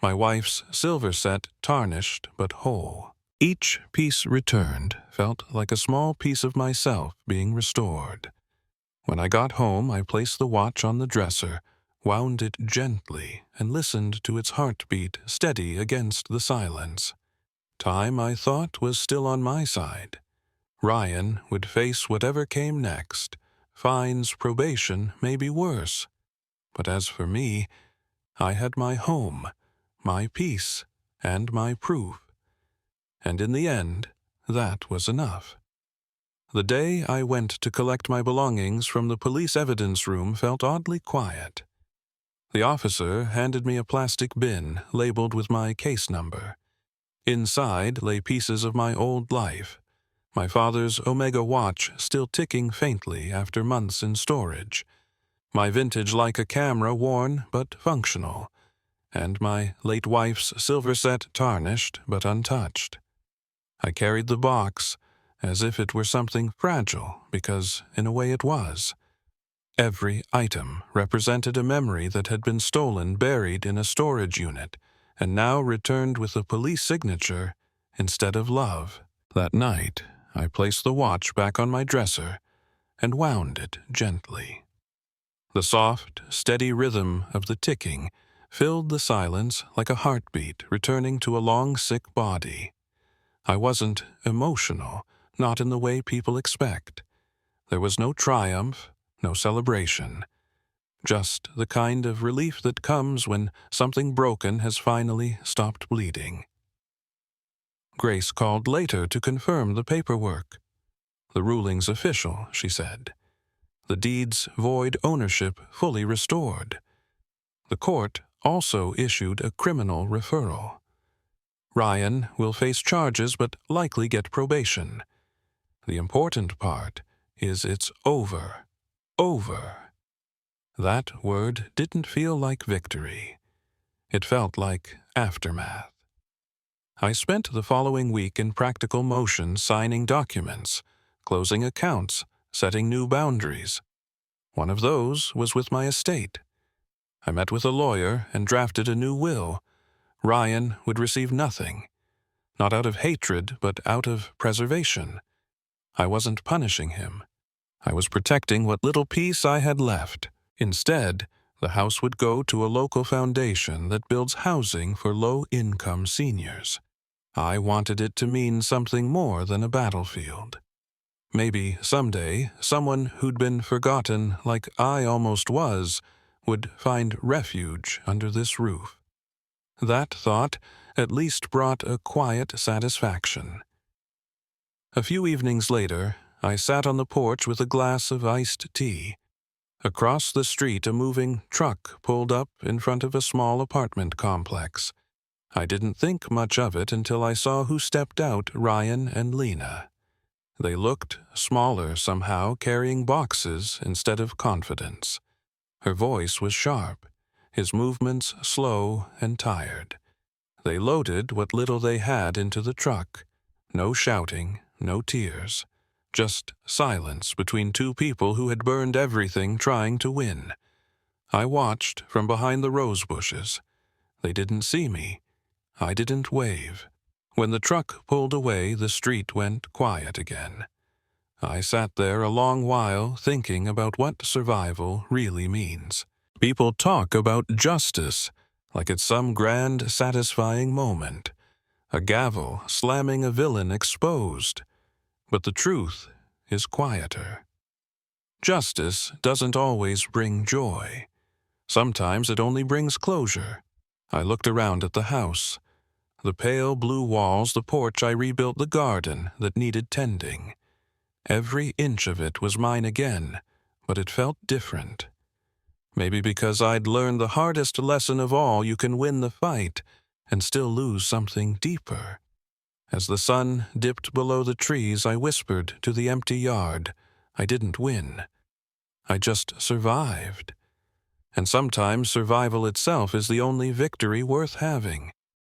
My wife's silver set tarnished but whole. Each piece returned felt like a small piece of myself being restored. When I got home, I placed the watch on the dresser, wound it gently, and listened to its heartbeat steady against the silence. Time, I thought, was still on my side. Ryan would face whatever came next. Fines, probation, maybe worse. But as for me, I had my home, my peace, and my proof. And in the end, that was enough. The day I went to collect my belongings from the police evidence room felt oddly quiet. The officer handed me a plastic bin labeled with my case number. Inside lay pieces of my old life, my father's Omega watch still ticking faintly after months in storage, my vintage Leica camera worn but functional, and my late wife's silver set tarnished but untouched. I carried the box as if it were something fragile, because in a way it was. Every item represented a memory that had been stolen, buried in a storage unit, and now returned with a police signature instead of love. That night, I placed the watch back on my dresser and wound it gently. The soft, steady rhythm of the ticking filled the silence like a heartbeat returning to a long sick body. I wasn't emotional, not in the way people expect. There was no triumph, no celebration, just the kind of relief that comes when something broken has finally stopped bleeding. Grace called later to confirm the paperwork. The ruling's official, she said. The deed's void ownership fully restored. The court also issued a criminal referral. Ryan will face charges but likely get probation. The important part is it's over. Over. That word didn't feel like victory. It felt like aftermath. I spent the following week in practical motion signing documents, closing accounts, setting new boundaries. One of those was with my estate. I met with a lawyer and drafted a new will. Ryan would receive nothing. Not out of hatred, but out of preservation. I wasn't punishing him. I was protecting what little peace I had left. Instead, the house would go to a local foundation that builds housing for low-income seniors. I wanted it to mean something more than a battlefield. Maybe someday, someone who'd been forgotten like I almost was would find refuge under this roof. That thought at least brought a quiet satisfaction. A few evenings later, I sat on the porch with a glass of iced tea. Across the street, a moving truck pulled up in front of a small apartment complex. I didn't think much of it until I saw who stepped out, Ryan and Lena. They looked smaller somehow, carrying boxes instead of confidence. Her voice was sharp, his movements slow and tired. They loaded what little they had into the truck. No shouting, no tears. Just silence between two people who had burned everything trying to win. I watched from behind the rose bushes. They didn't see me. I didn't wave. When the truck pulled away, the street went quiet again. I sat there a long while thinking about what survival really means. People talk about justice like it's some grand, satisfying moment. A gavel slamming a villain exposed. But the truth is quieter. Justice doesn't always bring joy. Sometimes it only brings closure. I looked around at the house. The pale blue walls, the porch I rebuilt, the garden that needed tending. Every inch of it was mine again, but it felt different. Maybe because I'd learned the hardest lesson of all: you can win the fight and still lose something deeper. As the sun dipped below the trees, I whispered to the empty yard, I didn't win. I just survived. And sometimes survival itself is the only victory worth having.